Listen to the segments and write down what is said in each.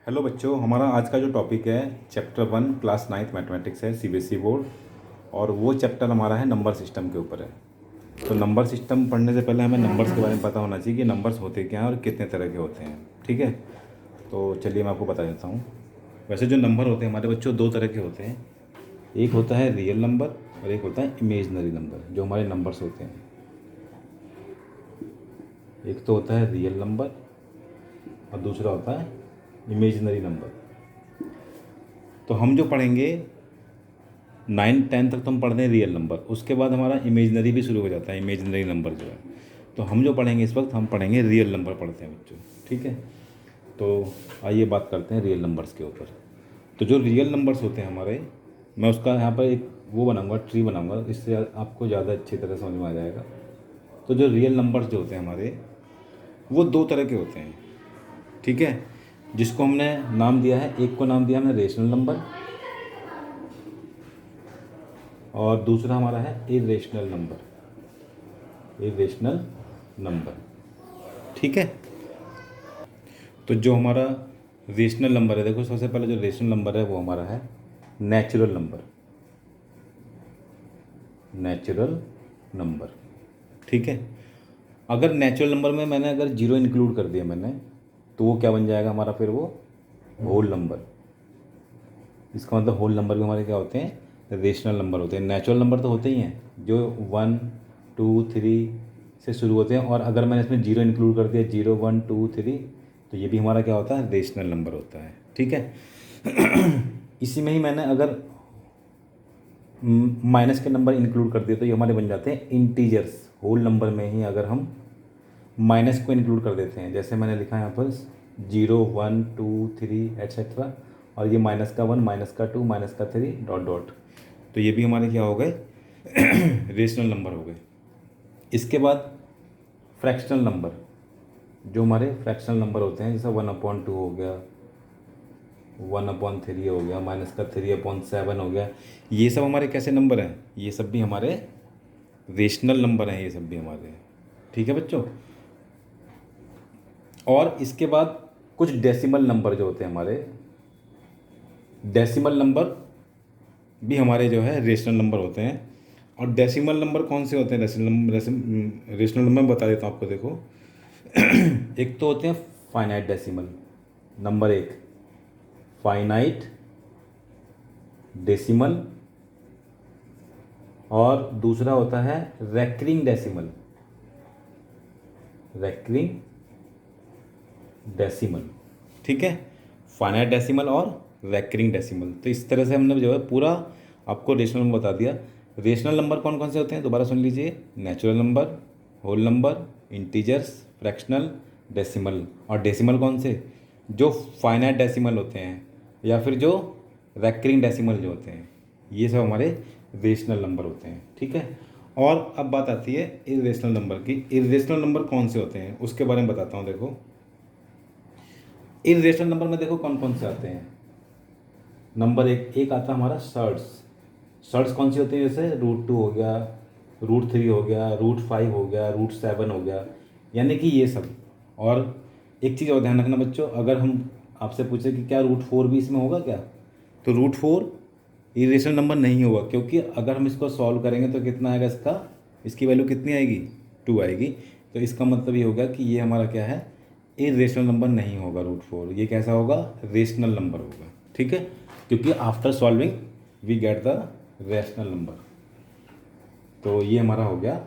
Hello बच्चों, हमारा आज का जो टॉपिक है चैप्टर 1 क्लास 9th मैथमेटिक्स है सीबीएसई बोर्ड। और वो चैप्टर हमारा है नंबर सिस्टम के ऊपर है। तो नंबर सिस्टम पढ़ने से पहले हमें नंबर्स के बारे में पता होना चाहिए कि नंबर्स होते क्या हैं और कितने तरह के होते हैं। ठीक है, तो चलिए मैं आपको बता देता हूँ। वैसे जो नंबर होते हैं हमारे बच्चों दो तरह के होते हैं। एक होता है रियल नंबर और एक होता है इमेजनरी नंबर। जो हमारे नंबर्स होते हैं, एक तो होता है रियल नंबर और दूसरा होता है इमेजिनरी नंबर। तो हम जो पढ़ेंगे 9-10 तक तो हम पढ़ रहे हैं रियल नंबर, उसके बाद हमारा इमेजनरी भी शुरू हो जाता है, इमेजनरी नंबर जो है। तो हम जो पढ़ेंगे इस वक्त हम पढ़ेंगे रियल नंबर पढ़ते हैं बच्चों। ठीक है, तो आइए बात करते हैं रियल नंबर्स के ऊपर। तो जो रियल नंबर्स होते हैं हमारे, मैं उसका यहाँ पर एक वो बनाऊँगा, ट्री बनाऊँगा, इससे आपको ज़्यादा अच्छी तरह समझ में आ जाएगा। तो जो रियल नंबर्स जो होते हैं हमारे, वो दो तरह के होते हैं। ठीक है, जिसको हमने नाम दिया है, एक को नाम दिया हमने रेशनल नंबर और दूसरा हमारा है इरेशनल नंबर। इरेशनल नंबर, ठीक है। तो जो हमारा रेशनल नंबर है, देखो सबसे पहले जो रेशनल नंबर है वो हमारा है नेचुरल नंबर। नेचुरल नंबर, ठीक है। अगर नेचुरल नंबर में मैंने अगर जीरो इंक्लूड कर दिया मैंने, तो वो क्या बन जाएगा हमारा, फिर वो होल नंबर। इसका मतलब होल नंबर भी हमारे क्या होते हैं, रेशनल नंबर होते हैं। नेचुरल नंबर तो होते ही हैं जो 1 2 3 से शुरू होते हैं, और अगर मैंने इसमें जीरो इंक्लूड कर दिया, 0 1 2 3, तो ये भी हमारा क्या होता है, रेशनल नंबर होता है। ठीक है। इसी में ही मैंने अगर माइनस के नंबर इंक्लूड कर दिए तो ये हमारे बन जाते हैं इंटीजर्स। होल नंबर में ही अगर हम माइनस को इंक्लूड कर देते हैं, जैसे मैंने लिखा है यहाँ पर 0 1 2 3 एट्सेट्रा, और ये माइनस का 1 माइनस का 2 माइनस का 3 डॉट डॉट, तो ये भी हमारे क्या हो गए, रेशनल नंबर हो गए। इसके बाद फ्रैक्शनल नंबर, जो हमारे फ्रैक्शनल नंबर होते हैं, जैसे 1/2 हो गया, 1/3 हो गया, माइनस का 3/7 हो गया, ये सब हमारे कैसे नंबर हैं, ये सब भी हमारे रेशनल नंबर हैं, ये सब भी हमारे। ठीक है बच्चों। और इसके बाद कुछ डेसिमल नंबर जो होते हैं हमारे, डेसिमल नंबर भी हमारे जो है रेशनल नंबर होते हैं। और डेसिमल नंबर कौन से होते हैं, रेशनल नंबर मैं बता देता हूँ आपको। देखो, एक तो होते हैं फाइनाइट डेसिमल नंबर, एक फाइनाइट डेसिमल, और दूसरा होता है रेकरिंग डेसिमल। रेकरिंग डेसिमल, ठीक है। फाइनाइट डेसिमल और रेकरिंग डेसिमल। तो इस तरह से हमने जो है पूरा आपको रेशनल नंबर बता दिया। रेशनल नंबर कौन कौन से होते हैं, दोबारा सुन लीजिए। Natural number, whole number, integers, fractional, decimal. और डेसिमल कौन से, जो फाइनाइट डेसिमल होते हैं या फिर जो रेकरिंग डेसिमल जो होते हैं, ये सब हमारे रेशनल नंबर होते हैं। ठीक है। और अब बात आती है इरेशनल नंबर की। इरेशनल नंबर कौन से होते हैं उसके बारे में बताता हूँ। देखो, इरेशनल नंबर में देखो कौन कौन से आते हैं। नंबर एक आता है हमारा सर्ड्स। सर्ड्स कौन सी होती है, जैसे √2 हो गया, √3 हो गया, √5 हो गया, √7 हो गया, यानी कि ये सब। और एक चीज़ और ध्यान रखना बच्चों, अगर हम आपसे पूछे कि क्या √4 भी इसमें होगा क्या, तो √4 इरेशनल नंबर नहीं होगा, क्योंकि अगर हम इसको सॉल्व करेंगे तो कितना आएगा इसका, इसकी वैल्यू कितनी आएगी, 2 आएगी। तो इसका मतलब ये होगा कि ये हमारा क्या है, इरेशनल नंबर नहीं होगा √4। ये कैसा होगा, रेशनल नंबर होगा। ठीक है, क्योंकि after solving we get the rational number. तो ये हमारा हो गया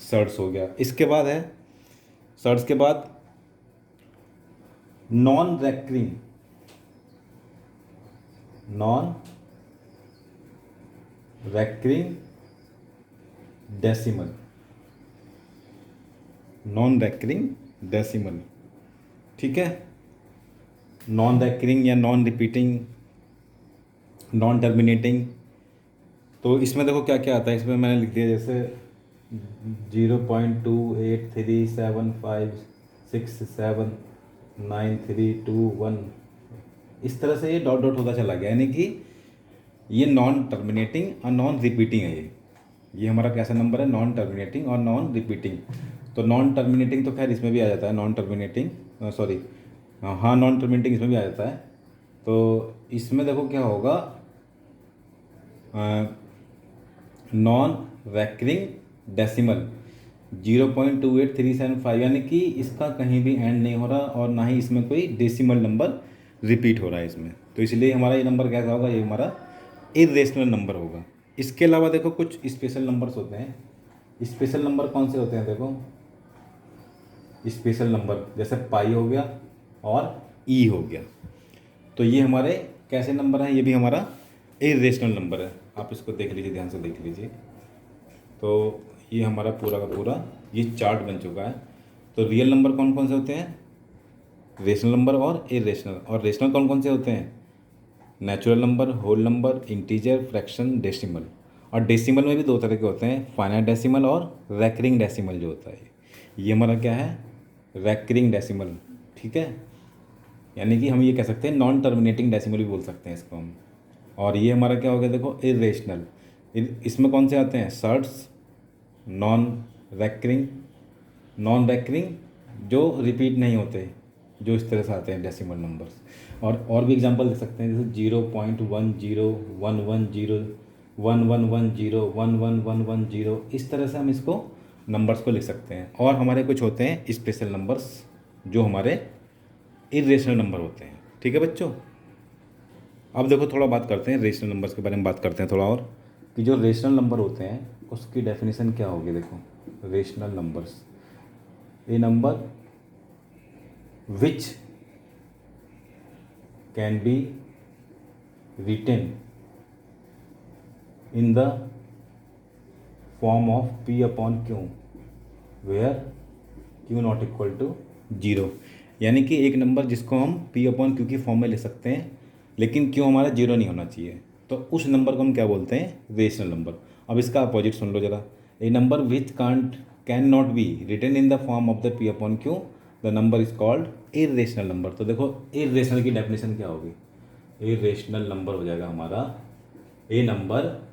सर्ड्स हो गया। इसके बाद है, सर्ड्स के बाद non recurring, non recurring decimal. Non recurring decimal, ठीक है। नॉन रेकरिंग या नॉन रिपीटिंग, नॉन टर्मिनेटिंग। तो इसमें देखो क्या क्या आता है, इसमें मैंने लिख दिया जैसे 0.28375679321, इस तरह से ये डॉट डॉट होता चला गया, यानी कि ये नॉन टर्मिनेटिंग और नॉन रिपीटिंग है। ये हमारा कैसा नंबर है, नॉन टर्मिनेटिंग और नॉन रिपीटिंग। तो नॉन टर्मिनेटिंग तो खैर इसमें भी आ जाता है, नॉन टर्मिनेटिंग, सॉरी, हाँ, नॉन टर्मिनेटिंग इसमें भी आ जाता है। तो इसमें देखो क्या होगा, नॉन रैकरिंग डेसिमल 0.28375, यानी कि इसका कहीं भी एंड नहीं हो रहा और ना ही इसमें कोई डेसिमल नंबर रिपीट हो रहा है इसमें। तो इसलिए हमारा ये नंबर कैसा होगा, ये हमारा इरेशनल नंबर होगा। इसके अलावा देखो कुछ स्पेशल नंबर्स होते हैं। स्पेशल नंबर कौन से होते हैं, देखो स्पेशल नंबर जैसे पाई हो गया और ई हो गया। तो ये हमारे कैसे नंबर हैं, ये भी हमारा इरेशनल नंबर है। आप इसको देख लीजिए, ध्यान से देख लीजिए। तो ये हमारा पूरा का पूरा ये चार्ट बन चुका है। तो रियल नंबर कौन कौन से होते हैं, रेशनल नंबर और इरेशनल। और रेशनल कौन कौन से होते हैं, natural number, whole number, integer, fraction, decimal. और डेसिमल में भी दो तरह के होते हैं, फाइनाइट डेसिमल और रैकरिंग डेसिमल जो होता है। ये हमारा क्या है, रैकरिंग डेसिमल, ठीक है। यानी कि हम ये कह सकते हैं नॉन टर्मिनेटिंग डेसिमल भी बोल सकते हैं इसको हम। और ये हमारा क्या हो गया, देखो इरेशनल। इसमें कौन से आते हैं, surds, non recurring, non recurring जो रिपीट नहीं होते, जो इस तरह से आते हैं डेसिमल नंबर्स। और भी एग्जांपल दे सकते हैं, जैसे 0.1011011110111110, इस तरह से हम इसको नंबर्स को लिख सकते हैं। और हमारे कुछ होते हैं स्पेशल नंबर्स जो हमारे इरेशनल नंबर होते हैं, ठीक है बच्चों। अब देखो थोड़ा बात करते हैं रेशनल नंबर्स के बारे में, बात करते हैं थोड़ा और, कि जो रेशनल नंबर होते हैं उसकी डेफिनेशन क्या होगी। देखो rational numbers, A number which can B written in the form of p upon q where q not equal to 0। यानी कि एक नंबर जिसको हम p अपॉन q की फॉर्म में ले सकते हैं, लेकिन q हमारा जीरो नहीं होना चाहिए, तो उस नंबर को हम क्या बोलते हैं, रेशनल नंबर। अब इसका अपोजिट सुन लो जरा, a number which can not be written in the form of the p upon q, the number is called irrational number. तो देखो इरेशनल की डेफिनेशन क्या होगी, इरेशनल नंबर हो जाएगा हमारा a number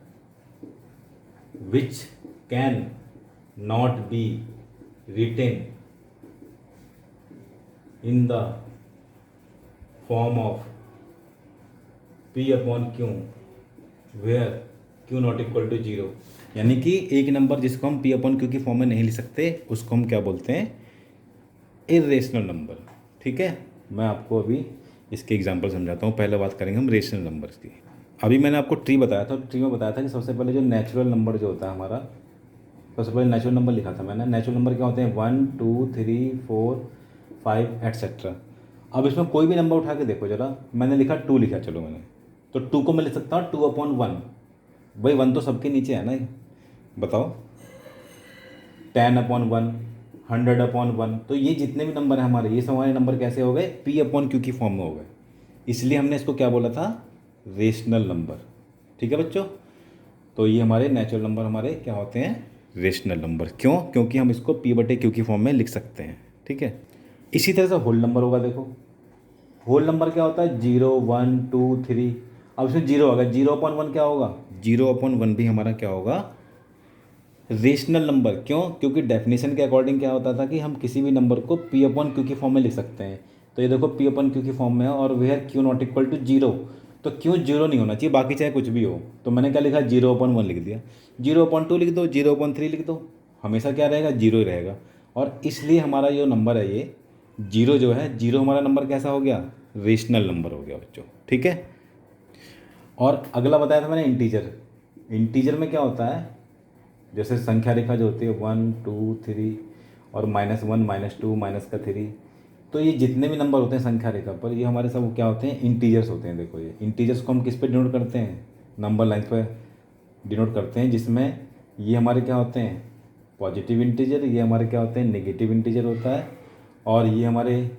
which can not be written in the form of p upon q where q not equal to 0। यानी कि एक नंबर जिसको हम p अपॉन q की फॉर्म में नहीं लिख सकते उसको हम क्या बोलते हैं, इरेशनल नंबर, ठीक है। मैं आपको अभी इसके एग्जांपल समझाता हूँ। पहले बात करेंगे हम रेशनल नंबर्स की। अभी मैंने आपको ट्री बताया था, ट्री में बताया था कि सबसे पहले जो नेचुरल नंबर जो होता है हमारा, सबसे पहले नेचुरल नंबर लिखा था मैंने। नेचुरल नंबर क्या होते हैं, 1 2 3 4 5 एट्सेट्रा। अब इसमें कोई भी नंबर उठा के देखो जरा, मैंने लिखा 2 लिखा, चलो मैंने, तो 2 को मैं लिख सकता हूँ 2 अपॉन 1। भाई 1 तो सबके नीचे है ना, बताओ, 10 अपॉन 1, 100 अपॉन 1। तो ये जितने भी नंबर हैं हमारे, ये सब हमारे नंबर कैसे हो गए, p अपॉन q की फॉर्म में हो गए। इसलिए हमने इसको क्या बोला था, रेशनल नंबर, ठीक है बच्चों। तो ये हमारे नेचुरल नंबर हमारे क्या होते हैं, रेशनल नंबर। क्यों, क्योंकि हम इसको p बटे q की फॉर्म में लिख सकते हैं, ठीक है। इसी तरह से होल नंबर होगा। देखो होल नंबर क्या होता है, 0 1 2 3। अब इसमें 0 होगा, 0 अपॉन 1 क्या होगा, 0 अपॉन 1 भी हमारा क्या होगा, रेशनल नंबर। क्यों, क्योंकि डेफिनेशन के अकॉर्डिंग क्या होता था कि हम किसी भी नंबर को p अपॉन क्यू की फॉर्म में लिख सकते हैं। तो ये देखो p अपॉन क्यू की फॉर्म में है और where q not equal to 0, तो क्यों 0 नहीं होना चाहिए, बाकी चाहे कुछ भी हो। तो मैंने क्या लिखा, 0 अपॉन 1 लिख दिया, 0 अपॉन 2 लिख दो, 0 अपॉन 3 लिख दो, हमेशा क्या रहेगा, 0 ही रहेगा। और इसलिए हमारा जो नंबर है ये 0 जो है, 0 हमारा नंबर कैसा हो गया, रेशनल नंबर हो गया बच्चों, ठीक है। और अगला बताया था मैंने इंटीजर। इंटीजर में क्या होता है, जैसे संख्या रेखा जो होती है 1 2 3 और -1 -2 -3। तो ये जितने भी नंबर होते हैं संख्या रेखा पर, ये हमारे सब क्या होते हैं, इंटीजर्स होते हैं। देखो ये इंटीजर्स को हम किस पे डिनोट करते हैं, नंबर लाइन पे डिनोट करते हैं, जिसमें ये हमारे क्या होते हैं, पॉजिटिव इंटीजर, ये हमारे क्या होते हैं, नेगेटिव इंटीजर होता है। और ये हमारे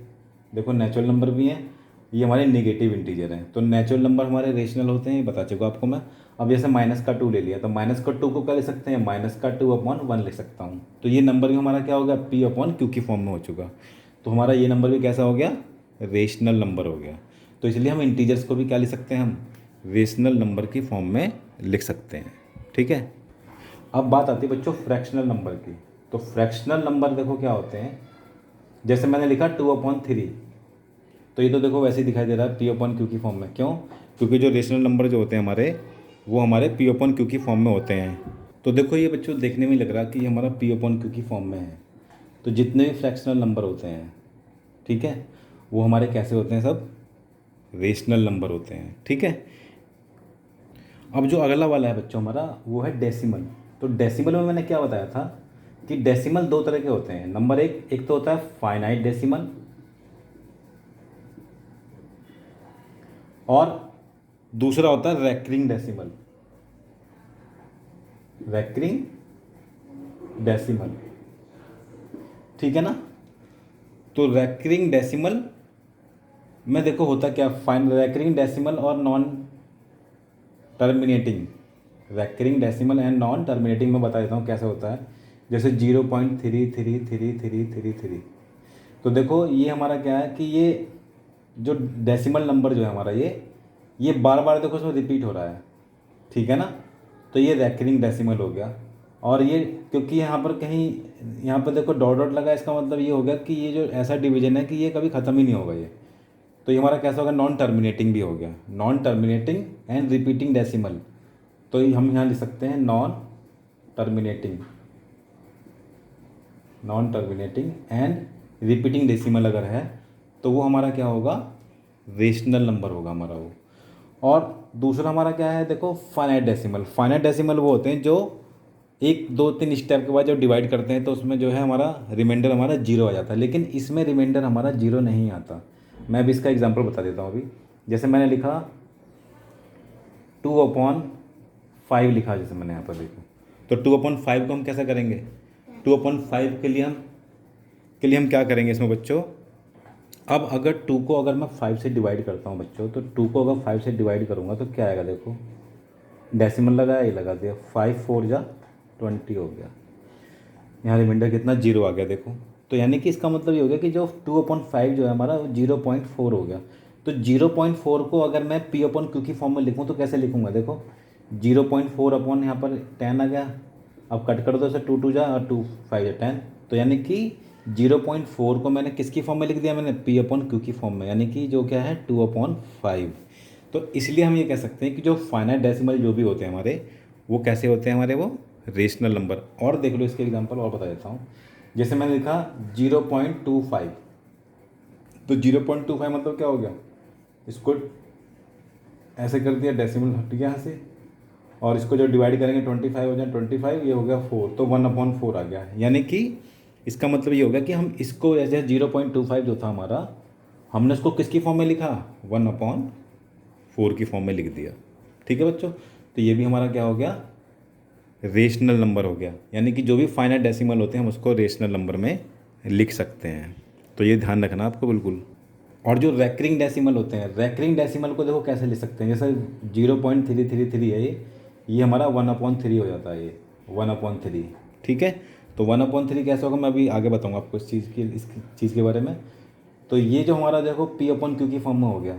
देखो नेचुरल नंबर भी हैं, ये हमारे नेगेटिव इंटीजर हैं। तो नेचुरल नंबर हमारे रेशनल होते हैं, ये बता चुका आपको मैं। अब जैसे -2 ले लिया, तो -2 को क्या ले सकते हैं, -2 अपॉन 1 लिख सकता हूँ। तो ये नंबर भी हमारा क्या हो गया, p अपॉन q की फॉर्म में हो चुका। तो हमारा ये नंबर भी कैसा हो गया, रेशनल नंबर हो गया। तो इसलिए हम इंटीजर्स को भी क्या लिख सकते हैं, हम रेशनल नंबर की फॉर्म में लिख सकते हैं, ठीक है। अब बात आती है बच्चों फ्रैक्शनल नंबर की। तो फ्रैक्शनल नंबर देखो क्या होते हैं, जैसे मैंने लिखा 2 अपॉन 3, तो ये तो देखो वैसे ही दिखाई दे रहा है पी अपन क्यू की फॉर्म में। क्यों? क्योंकि जो रेशनल नंबर जो होते हैं हमारे, वो हमारे पी अपन क्यू की फॉर्म में होते हैं। तो देखो ये बच्चों देखने में लग रहा है कि ये हमारा पी अपन क्यू की फॉर्म में है। तो जितने भी फ्रैक्शनल नंबर होते हैं, ठीक है, वो हमारे कैसे होते हैं? सब रेशनल नंबर होते हैं। ठीक है। अब जो अगला वाला है बच्चों हमारा, वो है डेसिमल। तो डेसिमल में मैंने क्या बताया था कि डेसिमल दो तरह के होते हैं। नंबर एक तो होता है फाइनाइट डेसिमल, और दूसरा होता है रैकरिंग डेसिमल। रैकरिंग डेसिमल, ठीक है ना। तो रैकरिंग डेसिमल में देखो होता क्या, फाइन रैकरिंग डेसिमल और non terminating, recurring decimal and non terminating में बता देता हूँ कैसे होता है। जैसे 0.333333, तो देखो ये हमारा क्या है कि ये जो डेसिमल नंबर जो है हमारा, ये बार बार देखो इसमें रिपीट हो रहा है, ठीक है ना। तो ये रैकरिंग डेसिमल हो गया। और ये क्योंकि यहाँ पर कहीं, यहाँ पर देखो डॉट डॉट लगा, इसका मतलब ये हो गया कि ये जो ऐसा डिवीजन है कि ये कभी ख़त्म ही नहीं होगा ये। तो ये हमारा कैसा होगा? नॉन टर्मिनेटिंग भी हो गया, non terminating and repeating decimal. तो हम यहाँ लिख सकते हैं non terminating, non terminating and repeating decimal अगर है तो वो हमारा क्या होगा? रेशनल नंबर होगा हमारा वो। और दूसरा हमारा क्या है देखो, फाइनाइट डेसिमल। फाइनाइट डेसिमल वो होते हैं जो 1 2 3 स्टेप के बाद जब डिवाइड करते हैं तो उसमें जो है हमारा रिमाइंडर हमारा जीरो आ जाता है, लेकिन इसमें रिमाइंडर हमारा जीरो नहीं आता। मैं अभी इसका एग्जांपल बता देता हूँ। अभी जैसे मैंने लिखा 2/5 लिखा, जैसे मैंने यहाँ पर देखो, तो 2/5 को हम कैसा करेंगे? 2/5 के लिए हम क्या करेंगे इसमें बच्चों? अब अगर 2 को अगर मैं 5 से डिवाइड करता हूँ बच्चों, तो 2 को अगर 5 से डिवाइड करूँगा तो क्या आएगा? देखो डेसिमल लगाया, ये लगा दिया, 5 4 जा 20 हो गया। यहाँ रिमाइंडर कितना? जीरो आ गया देखो। तो यानी कि इसका मतलब ये हो गया कि जो 2/5 जो है हमारा, वो 0.4 हो गया। तो 0.4 को अगर मैं पी अपन क्यू की फॉर्म में लिखूँ तो कैसे लिखूँगा? देखो 0.4 अपॉन यहाँ पर 10 आ गया। अब कट कर दो इसे, 2 2 जा और 2 5 जा 10। तो यानी कि 0.4 को मैंने किसकी फॉर्म में लिख दिया? मैंने पी अपन क्यू की फॉर्म में, यानी कि जो क्या है 2/5। तो इसलिए हम ये कह सकते हैं कि जो फाइनाइट डेसिमल जो भी होते हैं हमारे, वो कैसे होते हैं हमारे? वो रेशनल नंबर। और देख लो इसके एग्जांपल और बता देता हूँ। जैसे मैंने लिखा 0.25, तो 0.25 मतलब क्या हो गया? इसको ऐसे कर दिया, डेसिमल हट गया यहाँ से, और इसको जो डिवाइड करेंगे 25 हो जाए 25, ये हो गया 4, तो 1/4 आ गया। यानी कि इसका मतलब ये हो गया कि हम इसको ऐसे 0.25 जो था हमारा, हमने उसको किसकी फॉर्म में लिखा? 1/4 की फॉर्म में लिख दिया। ठीक है बच्चों, तो ये भी हमारा क्या हो गया? रेशनल नंबर हो गया। यानी कि जो भी फाइनाइट डेसिमल होते हैं हम उसको रेशनल नंबर में लिख सकते हैं। तो ये ध्यान रखना आपको बिल्कुल। और जो रैकरिंग डेसिमल होते हैं, रैकरिंग डेसिमल को देखो कैसे लिख सकते हैं। जैसे 0.333 है ये हमारा 1/3 हो जाता है, ये 1/3। ठीक है, तो 1/3 कैसे होगा मैं अभी आगे बताऊँगा आपको इस चीज़ के बारे में। तो ये जो हमारा देखो पी अपन क्यू की फॉर्म में हो गया,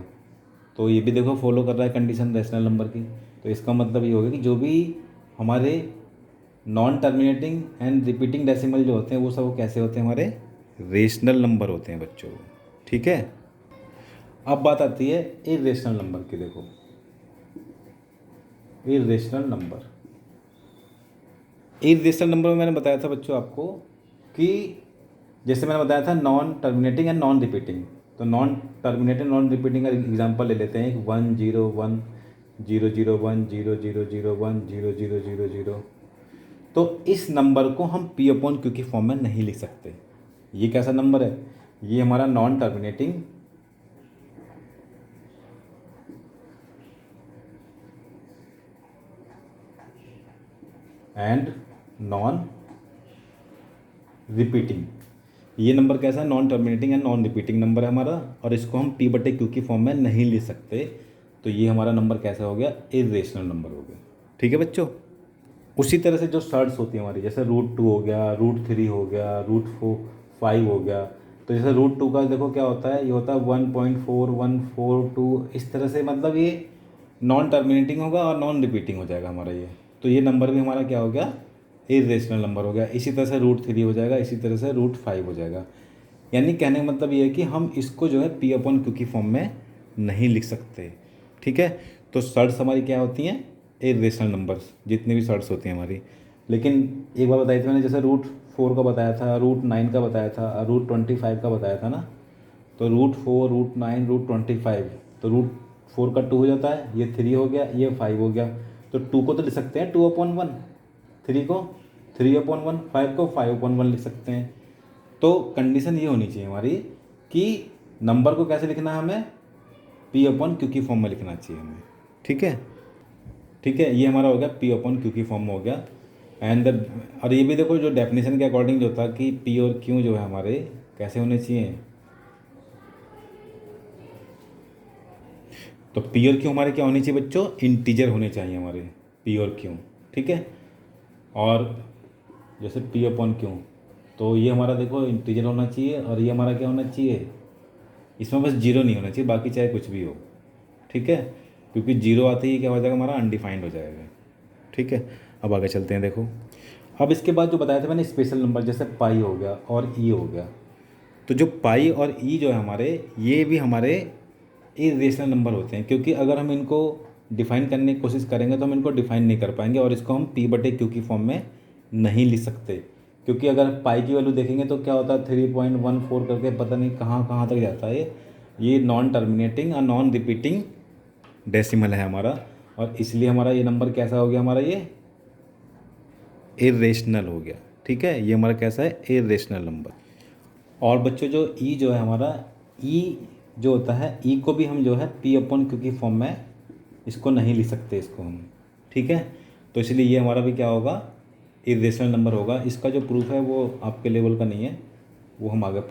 तो ये भी देखो फॉलो कर रहा है कंडीशन रेशनल नंबर की। तो इसका मतलब ये होगा कि जो भी हमारे non terminating and repeating decimal जो होते हैं वो सब कैसे होते हैं? हमारे रेशनल नंबर होते हैं बच्चों। ठीक है, अब बात आती है इर्रेशनल नंबर की। देखो इर्रेशनल नंबर में मैंने बताया था बच्चों आपको कि जैसे मैंने बताया था non terminating and non repeating. तो नॉन टर्मिनेटिंग नॉन रिपीटिंग का एग्जांपल ले लेते हैं। 1 0 1 0 0 1 0 0 0 1 0 0 0 0। तो इस नंबर को हम पी अपॉन क्यू की फॉर्म में नहीं लिख सकते। ये कैसा नंबर है? ये हमारा non terminating and non repeating. ये नंबर कैसा है? Non terminating and non repeating number है हमारा, और इसको हम पी बटे क्यू की फॉर्म में नहीं लिख सकते। तो ये हमारा नंबर कैसा हो गया? इर्रेशनल नंबर हो गया। ठीक है बच्चों, उसी तरह से जो सर्ट्स होती है हमारी, जैसे √2 हो गया, √3 हो गया, √5 हो गया। तो जैसे √2 का देखो क्या होता है, ये होता है 1.4142। इस तरह से मतलब ये नॉन टर्मिनेटिंग होगा और नॉन रिपीटिंग हो जाएगा हमारा ये। तो ये नंबर भी हमारा क्या हो गया? इर्रेशनल नंबर हो गया। इसी तरह से √3 हो जाएगा, इसी तरह से √5 हो जाएगा। यानी कहने का मतलब ये है कि हम इसको जो है पी अपॉन क्यू की फॉर्म में नहीं लिख सकते। ठीक है, तो सर्ट्स हमारी क्या होती हैं, इरेशनल नंबर्स, जितने भी सर्ट्स होती हैं हमारी। लेकिन एक बार बताई थी मैंने, जैसे रूट 4 का बताया था, रूट 9 का बताया था, रूट 25 का बताया था ना। तो रूट 4, रूट 9, रूट 25, तो रूट 4 का 2 हो जाता है, ये 3 हो गया, ये 5 हो गया। तो 2 को तो लिख सकते हैं 2/1, 3 को 3/1, 5 को 5/1 लिख सकते हैं। तो कंडीशन ये होनी चाहिए हमारी कि नंबर को कैसे लिखना है हमें, पी अपॉन क्यू की फॉर्म में लिखना चाहिए हमें। ठीक है, ठीक है, ये हमारा हो गया पी अपॉन क्यू की फॉर्म में हो गया। एंड और ये भी देखो जो डेफिनेशन के अकॉर्डिंग जो था कि पी और क्यू जो है हमारे कैसे होने चाहिए, तो पी और क्यू हमारे क्या होने चाहिए बच्चों, इंटीजर होने चाहिए हमारे पी और क्यू। ठीक है, और जैसे पी अपॉन क्यू, तो ये हमारा देखो इंटीजर होना चाहिए, और ये हमारा क्या होना चाहिए, इसमें बस जीरो नहीं होना चाहिए, बाकी चाहे कुछ भी हो। ठीक है, क्योंकि जीरो आते ही क्या हो जाएगा, हमारा अनडिफाइंड हो जाएगा। ठीक है, अब आगे चलते हैं। देखो अब इसके बाद जो बताया था मैंने स्पेशल नंबर, जैसे पाई हो गया और ई हो गया, तो जो पाई और ई जो है हमारे, ये भी हमारे इरेशनल नंबर होते हैं, क्योंकि अगर हम इनको डिफाइन करने की कोशिश करेंगे तो हम इनको डिफाइन नहीं कर पाएंगे, और इसको हम पी बटे क्यू की फॉर्म में नहीं लिख सकते। क्योंकि अगर पाई की वैल्यू देखेंगे तो क्या होता है, 3.14 करके पता नहीं कहाँ कहाँ तक जाता है। ये नॉन टर्मिनेटिंग और नॉन रिपीटिंग डेसिमल है हमारा, और इसलिए हमारा ये नंबर कैसा हो गया, हमारा ये इरेशनल हो गया। ठीक है, ये हमारा कैसा है, इरेशनल नंबर। और बच्चों जो ई जो है हमारा, ई जो होता है, ई को भी हम जो है पी अपॉन क्यू की फॉर्म में इसको नहीं लिख सकते इसको हम। ठीक है, तो इसलिए ये हमारा भी क्या होगा, इरेशनल नंबर होगा। इसका जो प्रूफ है वो आपके लेवल का नहीं है, वो हम आगे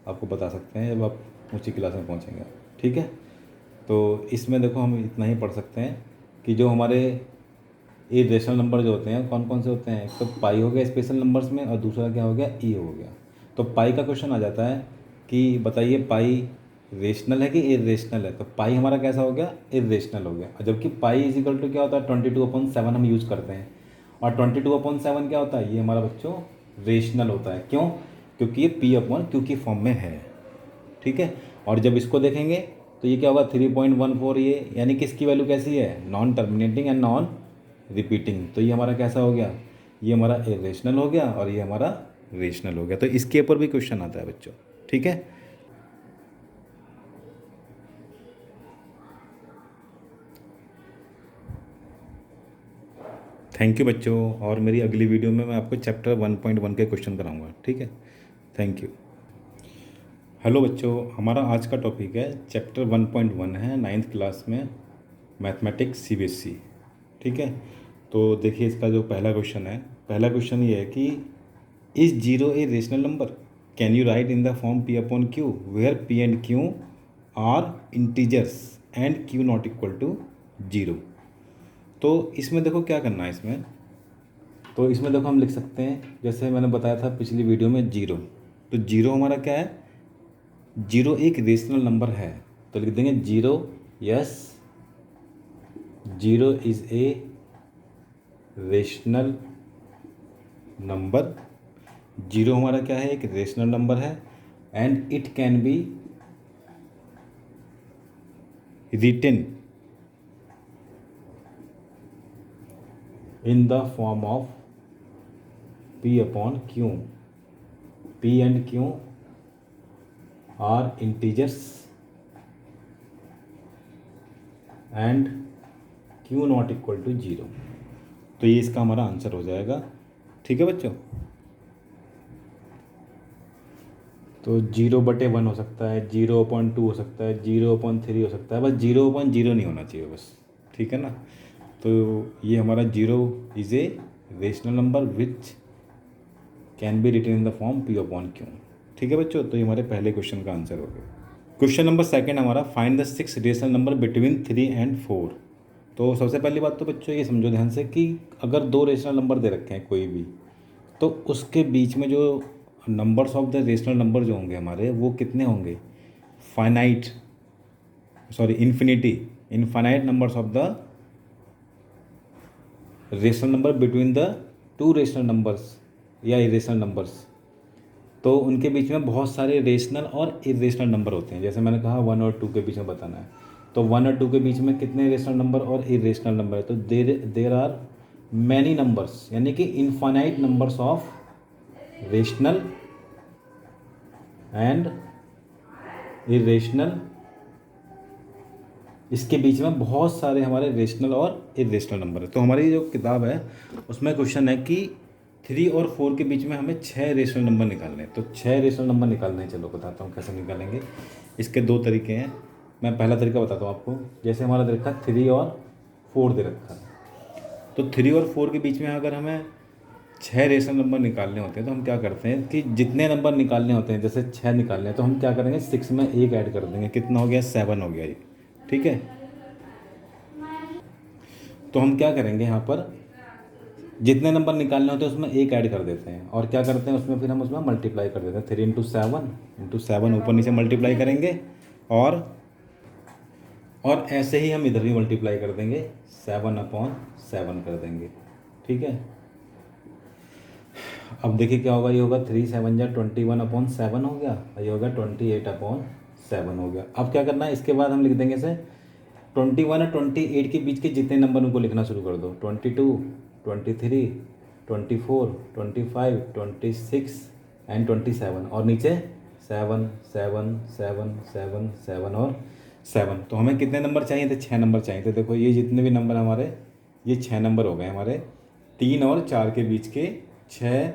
आपको बता सकते हैं जब आप ऊँची क्लास में पहुँचेंगे। ठीक है, तो इसमें देखो हम इतना ही पढ़ सकते हैं कि जो हमारे इरेशनल नंबर जो होते हैं कौन कौन से होते हैं। एक तो पाई हो गया स्पेशल नंबर्स में, और दूसरा क्या हो गया, ई हो गया। तो पाई का क्वेश्चन आ जाता है कि बताइए पाई रेशनल है कि इरेशनल है, तो पाई हमारा कैसा हो गया, इरेशनल हो गया। और जबकि पाई इज इक्वल टू क्या होता है, 22/7 हम यूज़ करते हैं, और 22/7 क्या होता है, ये हमारा बच्चों रेशनल होता है। क्यों, क्योंकि ये पी अपॉन क्यू की फॉर्म में है। ठीक है, और जब इसको देखेंगे तो ये क्या होगा, 3.14, ये यानी कि इसकी वैल्यू कैसी है, non terminating and non repeating. तो ये हमारा कैसा हो गया, ये हमारा इरेशनल हो गया, और ये हमारा रेशनल हो गया। तो इसके ऊपर भी क्वेश्चन आता है बच्चों। ठीक है, थैंक यू बच्चों, और मेरी अगली वीडियो में मैं आपको चैप्टर 1.1 के क्वेश्चन कराऊंगा। ठीक है, थैंक यू। हेलो बच्चों, हमारा आज का टॉपिक है चैप्टर 1.1 है, 9th क्लास में मैथमेटिक्स सीबीएसई। ठीक है, तो देखिए इसका जो पहला क्वेश्चन है, पहला क्वेश्चन ये है कि is zero a rational number, can you write in the form p upon q where p and q are integers and q not equal to zero. तो इसमें देखो क्या करना है इसमें, तो इसमें देखो हम लिख सकते हैं, जैसे मैंने बताया था पिछली वीडियो में, जीरो। तो जीरो हमारा क्या है, जीरो एक रेशनल नंबर है, तो लिख देंगे zero, yes zero is a rational number. Zero हमारा क्या है, एक रेशनल नंबर है, and it can be written in the form of p upon q. P and q are integers and q not equal to zero. तो ये इसका हमारा answer हो जाएगा। ठीक है बच्चों, तो 0/1 हो सकता है, 0/2 हो सकता है, 0/3 हो सकता है, बस 0/0 नहीं होना चाहिए बस। ठीक है ना, तो ये हमारा zero is a rational number which can be written in the form p upon q. ठीक है बच्चों, तो ये हमारे पहले क्वेश्चन का आंसर हो गया। क्वेश्चन नंबर सेकंड हमारा, find the 6 rational number between 3 and 4। तो सबसे पहली बात तो बच्चों ये समझो ध्यान से कि अगर दो रेशनल नंबर दे रखे हैं कोई भी, तो उसके बीच में जो numbers of the rational number जो होंगे हमारे, वो कितने होंगे, finite, sorry infinity, infinite numbers of the rational number between the two rational numbers या इरेशनल नंबर्स। तो तो उनके बीच में बहुत सारे रेशनल और इरेशनल नंबर होते हैं। जैसे मैंने कहा 1 और 2 के बीच में बताना है, तो 1 और 2 के बीच में कितने रेशनल नंबर और इरेशनल नंबर है, तो देर आर मैनी नंबर्स, यानी कि infinite numbers of rational and irrational. इसके बीच में बहुत सारे हमारे रेशनल और इरेशनल नंबर है। तो हमारी जो किताब है उसमें क्वेश्चन है कि 3 और 4 के बीच में हमें 6 रेशनल नंबर निकालने हैं। तो 6 रेशनल नंबर निकालने हैं, चलो बताता हूँ कैसे निकालेंगे। इसके 2 तरीके हैं। मैं पहला तरीका बताता हूँ आपको। जैसे हमारा दे रखा है 3 और 4 दे रखा है, तो 3 और 4 के बीच में अगर हमें 6 रेशनल नंबर निकालने होते हैं तो हम क्या करते हैं कि जितने नंबर निकालने होते हैं, जैसे 6 निकालने हैं तो हम क्या करेंगे 6 में 1 ऐड कर देंगे, कितना हो गया 7 हो गया ये, ठीक है। तो हम क्या करेंगे यहाँ पर जितने नंबर निकालने होते हैं उसमें 1 ऐड कर देते हैं, और क्या करते हैं उसमें फिर हम उसमें मल्टीप्लाई कर देते हैं। 3 इंटू सेवन ऊपर नीचे मल्टीप्लाई करेंगे, और ऐसे ही हम इधर भी मल्टीप्लाई कर देंगे, 7/7 कर देंगे, ठीक है। अब देखिए क्या होगा, ये होगा 3 7 जा 21/7 हो गया, और ये होगा 28/7 हो गया। अब क्या करना है, इसके बाद हम लिख देंगे इसे 21 और 28 के बीच के जितने नंबर उनको लिखना शुरू कर दो, 22 23 24 25 26 एंड 27, और नीचे 7 7 7 7 7 और 7। तो हमें कितने नंबर चाहिए थे, 6 नंबर चाहिए थे। देखो ये जितने भी नंबर हमारे, ये 6 नंबर हो गए हमारे। 3 और 4 के बीच के 6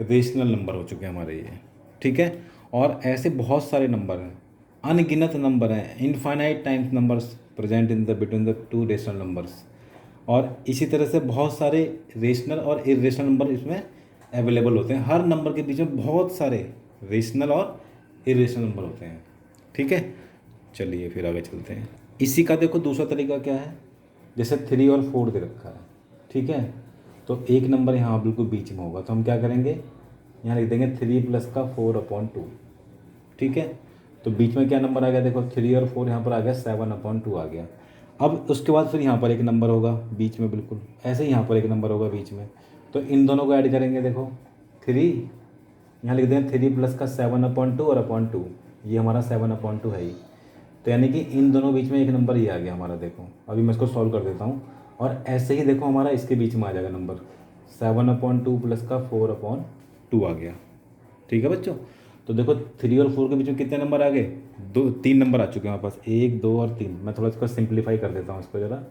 रेशनल नंबर हो चुके हैं हमारे ये, ठीक है। और ऐसे बहुत सारे नंबर हैं, अनगिनत नंबर हैं, infinite times numbers present in the between the 2 rational numbers. और इसी तरह से बहुत सारे रेशनल और इरेशनल नंबर इसमें अवेलेबल होते हैं। हर नंबर के बीच में बहुत सारे रेशनल और इरेशनल नंबर होते हैं, ठीक है। चलिए फिर आगे चलते हैं। इसी का देखो दूसरा तरीका क्या है, जैसे 3 और 4 दे रखा है, ठीक है। तो एक नंबर यहाँ बिल्कुल बीच में होगा, तो हम क्या करेंगे, यहाँ लिख देंगे 3 + का 4/2, ठीक है। तो बीच में क्या नंबर आ गया, देखो 3 और 4 यहाँ पर आ गया, 7/2 आ गया। अब उसके बाद फिर यहाँ पर एक नंबर होगा बीच में, बिल्कुल ऐसे ही यहाँ पर एक नंबर होगा बीच में। तो इन दोनों को ऐड करेंगे, देखो 3, यहाँ लिख देंगे 3 + का 7/2 और /2, ये हमारा 7/2 है ही। तो यानी कि इन दोनों बीच में एक नंबर ही आ गया हमारा। देखो अभी मैं इसको सॉल्व कर देता हूँ, और ऐसे ही देखो हमारा इसके बीच में आ जाएगा नंबर 7/2 + का 4/2 आ गया, ठीक है बच्चों। तो देखो 3 और 4 के बीच में कितने नंबर आ गए, 3 नंबर आ चुके हैं हमारे पास, 1 2 और 3। मैं थोड़ा इसको सिंप्लीफाई कर देता हूँ इसको ज़रा।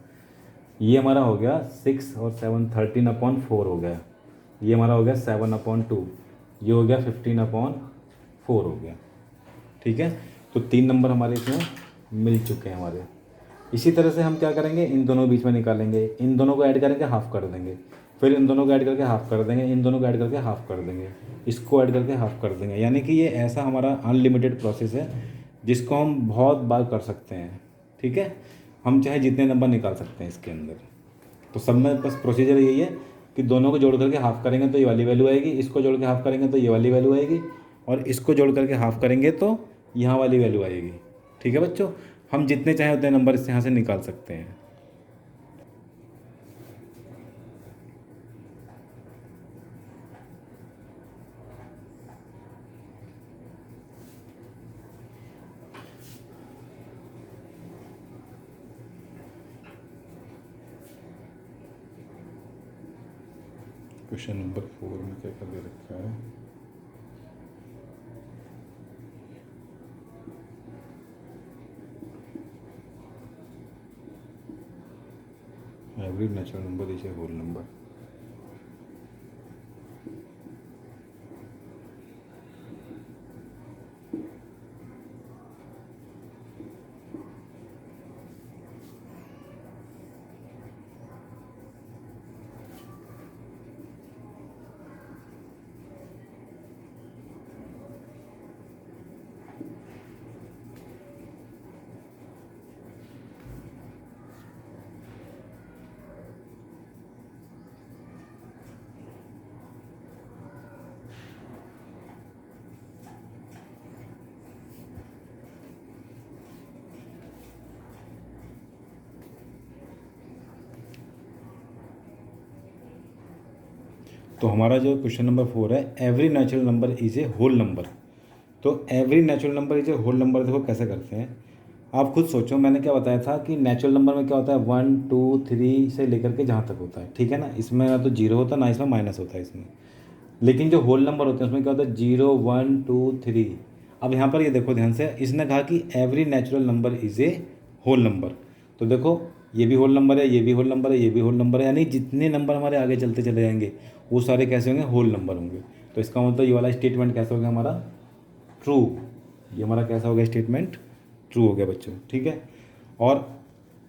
ये हमारा हो गया 6 और 7 13/4 हो गया। ये हमारा हो गया 7/2, ये हो गया 15/4 हो गया, ठीक है। तो 3 नंबर हमारे इसमें मिल चुके हैं हमारे। इसी तरह से हम क्या करेंगे, इन दोनों बीच में निकालेंगे, इन दोनों को ऐड करेंगे हाफ कर देंगे, फिर इन दोनों को ऐड करके हाफ कर देंगे, इन दोनों को ऐड करके हाफ कर देंगे, इसको ऐड करके हाफ कर देंगे। यानी कि ये ऐसा हमारा अनलिमिटेड प्रोसेस है जिसको हम बहुत बार कर सकते हैं, ठीक है। हम चाहे जितने नंबर निकाल सकते हैं इसके अंदर। तो सब में बस प्रोसीजर यही है कि दोनों को जोड़ करके हाफ करेंगे तो ये वाली वैल्यू आएगी, इसको जोड़ के हाफ करेंगे तो ये वाली वैल्यू आएगी, और इसको जोड़ करके हाफ करेंगे तो यहाँ वाली वैल्यू आएगी, ठीक है बच्चों। हम जितने चाहें उतने नंबर इससे यहाँ से निकाल सकते हैं। क्वेश्चन नंबर 4 में क्या क्या दे रखा है, every natural number is a whole number. तो हमारा जो क्वेश्चन नंबर 4 है, every natural number is a whole number. तो every natural number is a whole number देखो कैसे करते हैं, आप खुद सोचो। मैंने क्या बताया था कि नेचुरल नंबर में क्या होता है, 1 2 3 से लेकर के जहाँ तक होता है, ठीक है ना। इसमें ना तो जीरो होता, ना इसमें माइनस होता है इसमें। लेकिन जो होल नंबर होते हैं उसमें क्या होता है, 0 1 2 3। अब यहाँ पर ये देखो ध्यान से, इसने कहा कि every natural number is a whole number. तो देखो ये भी होल नंबर है, ये भी होल नंबर है, ये भी होल नंबर है, यानी जितने नंबर हमारे आगे चलते चले जाएंगे वो सारे कैसे होंगे, होल नंबर होंगे। तो इसका मतलब ये वाला स्टेटमेंट कैसा हो गया हमारा, ट्रू। ये हमारा कैसा हो गया स्टेटमेंट, ट्रू हो गया बच्चों, ठीक है। और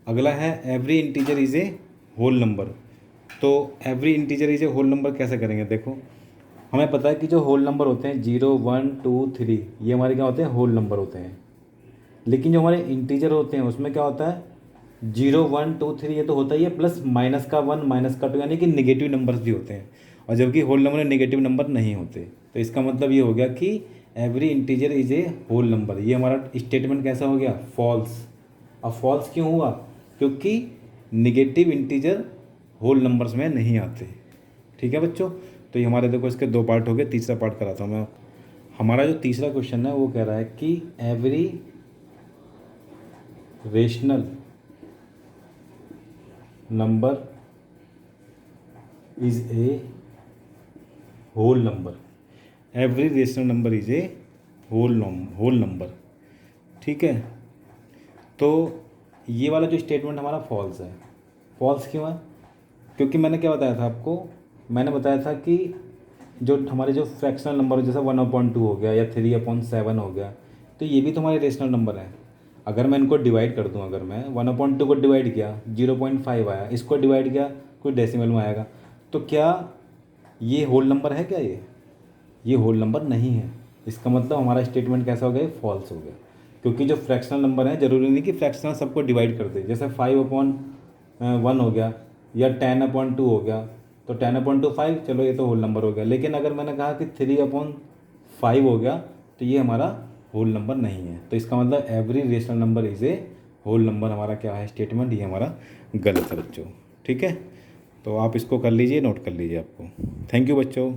अगला है every integer is a whole number. तो every integer is a whole number कैसे करेंगे, देखो हमें पता है कि जो होल नंबर होते हैं 0 1 2 3 ये हमारे क्या होते हैं, होल नंबर होते हैं। लेकिन जो हमारे इंटीजर होते हैं उसमें क्या होता है, 0 1 2 3 ये तो होता ही है, प्लस माइनस का 1 माइनस का 2, यानी कि निगेटिव नंबर्स भी होते हैं। और जबकि होल नंबर में निगेटिव नंबर नहीं होते। तो इसका मतलब ये हो गया कि every integer is a whole number. ये हमारा स्टेटमेंट कैसा हो गया, फॉल्स। अब फॉल्स क्यों हुआ, क्योंकि निगेटिव इंटीजर होल नंबर्स में नहीं आते, ठीक है बच्चों। तो ये हमारे देखो इसके दो पार्ट हो गए, तीसरा पार्ट कराता हूँ मैं। हमारा जो तीसरा क्वेश्चन है वो कह रहा है कि every rational number is a whole number. Every rational number is a whole number, ठीक है। तो ये वाला जो स्टेटमेंट हमारा फॉल्स है। फॉल्स क्यों है, क्योंकि मैंने क्या बताया था आपको, मैंने बताया था कि जो हमारे जो फ्रैक्शनल नंबर जैसा 1/2 हो गया या 3/7 हो गया, तो ये भी तो हमारे रेशनल नंबर हैं। अगर मैं इनको डिवाइड कर दूं, अगर मैं 1/2 को डिवाइड किया 0.5 आया, इसको डिवाइड किया कुछ डेसिमल में आएगा, तो क्या ये होल नंबर है, क्या ये होल नंबर नहीं है। इसका मतलब हमारा स्टेटमेंट कैसा हो गया, फॉल्स हो गया। क्योंकि जो फ्रैक्शनल नंबर हैं ज़रूरी नहीं कि फ्रैक्शनल सबको डिवाइड कर दे। जैसे 5/1 हो गया या 10/2 हो गया, तो 10/5 चलो ये तो होल नंबर हो गया। लेकिन अगर मैंने कहा कि 3/5 हो गया तो ये हमारा होल नंबर नहीं है। तो इसका मतलब every rational number is a whole number हमारा क्या है स्टेटमेंट, ये हमारा गलत है बच्चों, ठीक है। तो आप इसको कर लीजिए, नोट कर लीजिए आपको। थैंक यू बच्चों।